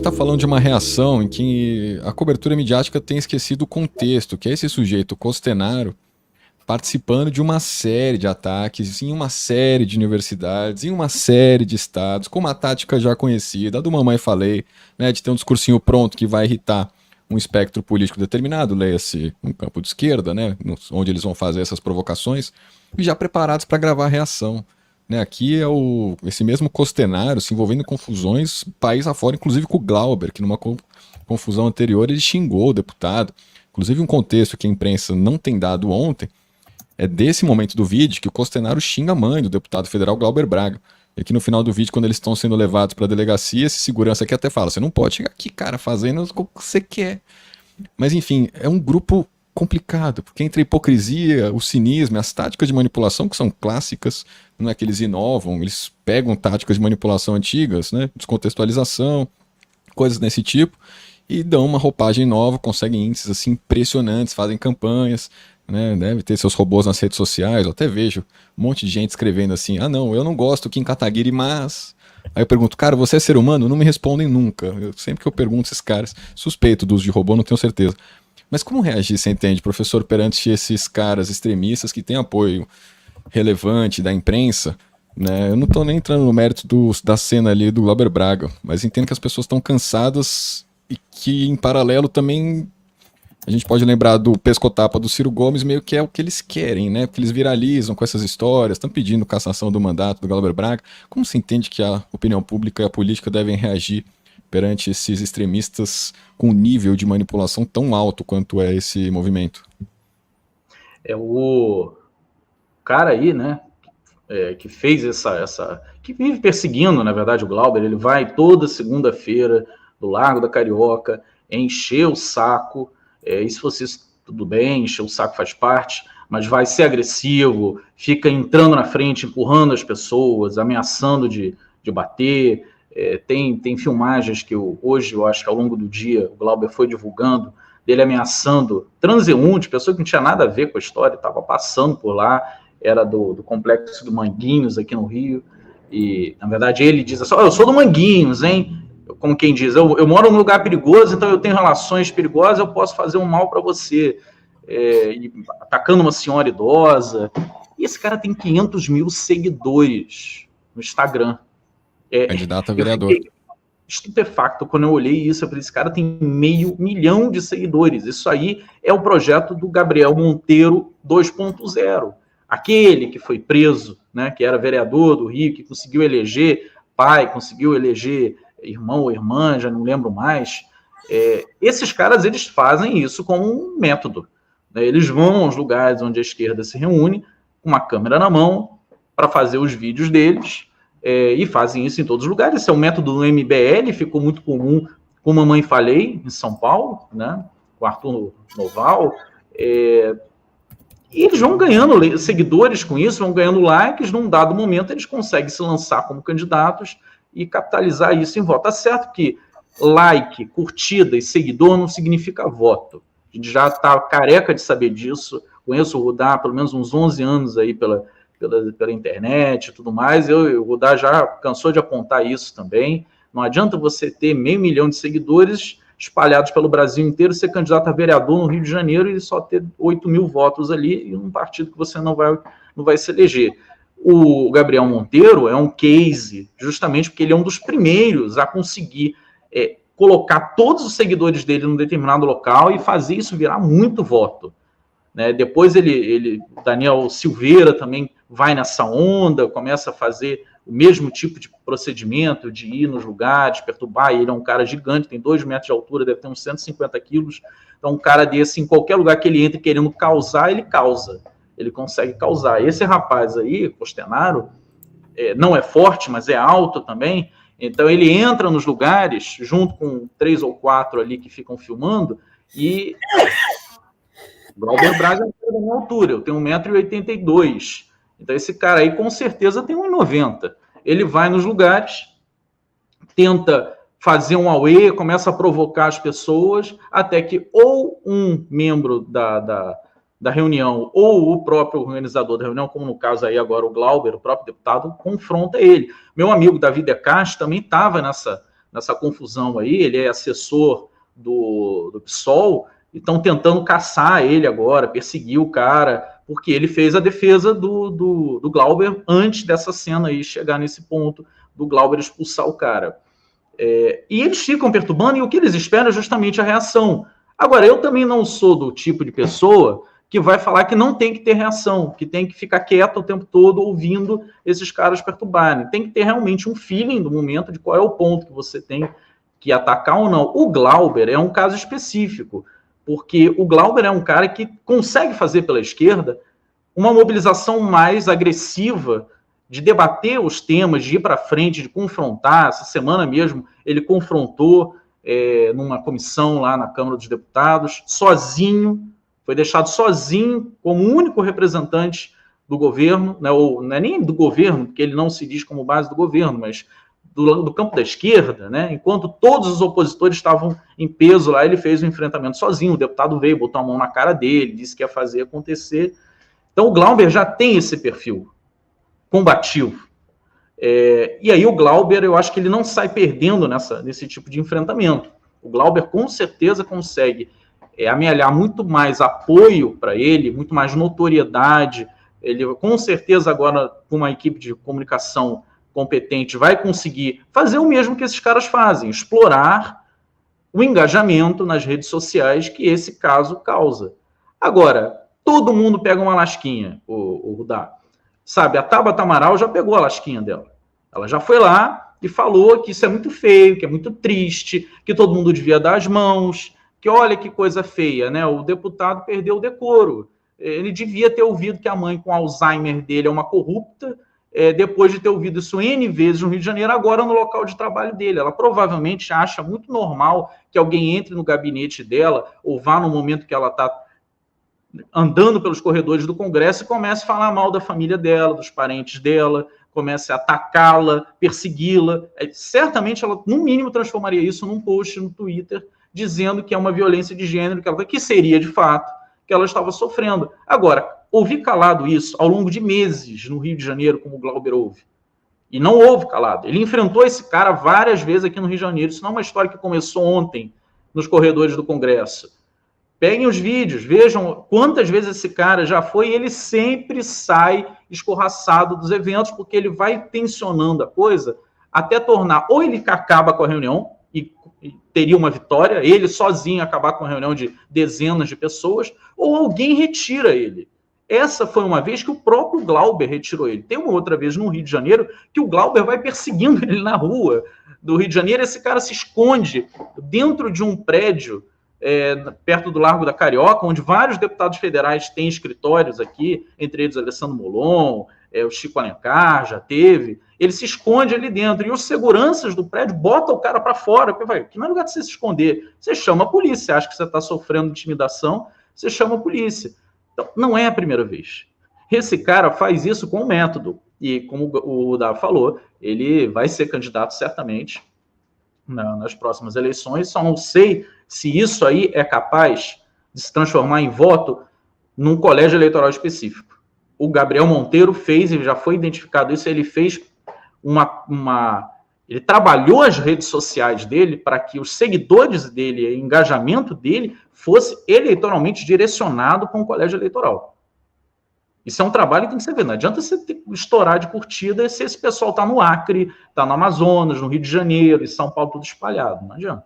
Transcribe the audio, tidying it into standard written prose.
está falando de uma reação em que a cobertura midiática tem esquecido o contexto, que é esse sujeito, Costenaro, participando de uma série de ataques em uma série de universidades, em uma série de estados, com uma tática já conhecida, a do Mamãe Falei, né, de ter um discursinho pronto que vai irritar um espectro político determinado, leia-se um campo de esquerda, né, onde eles vão fazer essas provocações, e já preparados para gravar a reação. Né, aqui é esse mesmo Costenaro se envolvendo em confusões país afora, inclusive com o Glauber, que numa confusão anterior ele xingou o deputado. Inclusive um contexto que a imprensa não tem dado ontem, é desse momento do vídeo que o Costenaro xinga a mãe do deputado federal Glauber Braga. E aqui no final do vídeo, quando eles estão sendo levados para a delegacia, esse segurança aqui até fala, você não pode chegar aqui, cara, fazendo o que você quer. Mas enfim, é um grupo complicado, porque entre a hipocrisia, o cinismo, as táticas de manipulação, que são clássicas, não é que eles inovam, eles pegam táticas de manipulação antigas, né, descontextualização, coisas desse tipo, e dão uma roupagem nova, conseguem índices assim impressionantes, fazem campanhas, né, deve ter seus robôs nas redes sociais. Eu até vejo um monte de gente escrevendo assim, não, eu não gosto do Kim Kataguiri, mas... Aí eu pergunto, cara, você é ser humano? Não me respondem nunca. Sempre que eu pergunto esses caras, suspeito do uso de robô, não tenho certeza. Mas como reagir, você entende, professor, perante esses caras extremistas que têm apoio relevante da imprensa, né? Eu não estou nem entrando no mérito da cena ali do Glauber Braga, mas entendo que as pessoas estão cansadas e que, em paralelo, também a gente pode lembrar do pescotapa do Ciro Gomes, meio que é o que eles querem, né? Porque eles viralizam com essas histórias, estão pedindo cassação do mandato do Glauber Braga. Como se entende que a opinião pública e a política devem reagir perante esses extremistas com nível de manipulação tão alto quanto é esse movimento? É o cara aí, né, que fez que vive perseguindo, na verdade, o Glauber. Ele vai toda segunda-feira do Largo da Carioca encher o saco, e se fosse isso, tudo bem, encher o saco faz parte, mas vai ser agressivo, fica entrando na frente, empurrando as pessoas, ameaçando de bater. Tem filmagens que hoje, eu acho que ao longo do dia, o Glauber foi divulgando, dele ameaçando transeunte, pessoa que não tinha nada a ver com a história, estava passando por lá, era do complexo do Manguinhos, aqui no Rio, e, na verdade, ele diz assim, eu sou do Manguinhos, hein? Como quem diz, eu moro num lugar perigoso, então eu tenho relações perigosas, eu posso fazer um mal para você. Atacando uma senhora idosa. E esse cara tem 500 mil seguidores no Instagram. Candidato a vereador. Eu fiquei estupefacto quando eu olhei isso. Eu falei, esse cara tem 500 mil de seguidores. Isso aí é o projeto do Gabriel Monteiro 2.0. Aquele que foi preso, né, que era vereador do Rio, que conseguiu eleger pai, conseguiu eleger irmão ou irmã, já não lembro mais. Esses caras, eles fazem isso como um método. Eles vão aos lugares onde a esquerda se reúne, com uma câmera na mão, para fazer os vídeos deles, e fazem isso em todos os lugares. Esse é o método do MBL, ficou muito comum com Mamãe Falei, em São Paulo, né, com Arthur Noval. E eles vão ganhando seguidores com isso, vão ganhando likes. Num dado momento, eles conseguem se lançar como candidatos e capitalizar isso em voto. Tá certo que like, curtida e seguidor não significa voto. A gente já está careca de saber disso. Conheço o Rudá há pelo menos uns 11 anos aí pela internet e tudo mais. O Rudá já cansou de apontar isso também. Não adianta você ter 500 mil de seguidores espalhados pelo Brasil inteiro, ser candidato a vereador no Rio de Janeiro e só ter 8 mil votos ali e um partido que você não vai se eleger. O Gabriel Monteiro é um case, justamente porque ele é um dos primeiros a conseguir colocar todos os seguidores dele num determinado local e fazer isso virar muito voto. Né? Depois Daniel Silveira também vai nessa onda, começa a fazer o mesmo tipo de procedimento, de ir nos lugares, perturbar. Ele é um cara gigante, tem 2 metros de altura, deve ter uns 150 quilos. Então, um cara desse, em qualquer lugar que ele entre querendo causar, ele causa. Ele consegue causar. Esse rapaz aí, Costenaro, não é forte, mas é alto também. Então, ele entra nos lugares, junto com 3 ou 4 ali que ficam filmando, e o Glauber Braga é da minha altura, eu tenho 1,82 m. Então, esse cara aí, com certeza, tem 1,90 m. Ele vai nos lugares, tenta fazer um auê, começa a provocar as pessoas, até que ou um membro da reunião, ou o próprio organizador da reunião, como no caso aí agora o Glauber, o próprio deputado, confronta ele. Meu amigo Davi De Castro também estava nessa nessa confusão aí, ele é assessor do PSOL, e estão tentando caçar ele agora, perseguir o cara, porque ele fez a defesa do Glauber antes dessa cena aí chegar nesse ponto do Glauber expulsar o cara. E eles ficam perturbando, e o que eles esperam é justamente a reação. Agora, eu também não sou do tipo de pessoa que vai falar que não tem que ter reação, que tem que ficar quieto o tempo todo ouvindo esses caras perturbarem. Tem que ter realmente um feeling do momento de qual é o ponto que você tem que atacar ou não. O Glauber é um caso específico, porque o Glauber é um cara que consegue fazer pela esquerda uma mobilização mais agressiva de debater os temas, de ir para frente, de confrontar. Essa semana mesmo ele confrontou numa comissão lá na Câmara dos Deputados, sozinho, foi deixado sozinho como único representante do governo, né, ou não é nem do governo, porque ele não se diz como base do governo, mas do campo da esquerda, né? Enquanto todos os opositores estavam em peso lá, ele fez o enfrentamento sozinho, o deputado veio, botou a mão na cara dele, disse que ia fazer acontecer. Então o Glauber já tem esse perfil combativo. E aí o Glauber, eu acho que ele não sai perdendo nesse tipo de enfrentamento. O Glauber com certeza consegue amealhar muito mais apoio para ele, muito mais notoriedade. Ele com certeza agora, com uma equipe de comunicação competente, vai conseguir fazer o mesmo que esses caras fazem, explorar o engajamento nas redes sociais que esse caso causa. Agora, todo mundo pega uma lasquinha, o Rudá. Sabe, a Tabata Amaral já pegou a lasquinha dela. Ela já foi lá e falou que isso é muito feio, que é muito triste, que todo mundo devia dar as mãos, que olha que coisa feia, né? O deputado perdeu o decoro. Ele devia ter ouvido que a mãe com Alzheimer dele é uma corrupta, depois de ter ouvido isso N vezes no Rio de Janeiro, agora no local de trabalho dele. Ela provavelmente acha muito normal que alguém entre no gabinete dela ou vá no momento que ela está andando pelos corredores do Congresso e comece a falar mal da família dela, dos parentes dela, comece a atacá-la, persegui-la. Certamente ela, no mínimo, transformaria isso num post no Twitter, dizendo que é uma violência de gênero, que seria, de fato, que ela estava sofrendo. Agora, ouvir calado isso ao longo de meses no Rio de Janeiro, como o Glauber ouve, e não houve calado. Ele enfrentou esse cara várias vezes aqui no Rio de Janeiro. Isso não é uma história que começou ontem nos corredores do Congresso. Peguem os vídeos, vejam quantas vezes esse cara já foi, e ele sempre sai escorraçado dos eventos, porque ele vai tensionando a coisa até tornar, ou ele acaba com a reunião, e teria uma vitória, ele sozinho acabar com a reunião de dezenas de pessoas, ou alguém retira ele. Essa foi uma vez que o próprio Glauber retirou ele. Tem uma outra vez no Rio de Janeiro que o Glauber vai perseguindo ele na rua do Rio de Janeiro, esse cara se esconde dentro de um prédio perto do Largo da Carioca, onde vários deputados federais têm escritórios aqui, entre eles Alessandro Molon, o Chico Alencar já teve. Ele se esconde ali dentro, e os seguranças do prédio botam o cara para fora, que não é lugar de você se esconder. Você chama a polícia, você acha que você está sofrendo intimidação, você chama a polícia. Então, não é a primeira vez. Esse cara faz isso com um método, e como o Davi falou, ele vai ser candidato certamente nas próximas eleições. Só não sei se isso aí é capaz de se transformar em voto num colégio eleitoral específico. O Gabriel Monteiro fez, e já foi identificado isso, ele fez ele trabalhou as redes sociais dele para que os seguidores dele, o engajamento dele, fosse eleitoralmente direcionado para um colégio eleitoral. Isso é um trabalho que tem que ser feito. Não adianta você estourar de curtida se esse pessoal está no Acre, está no Amazonas, no Rio de Janeiro, em São Paulo, tudo espalhado. Não adianta.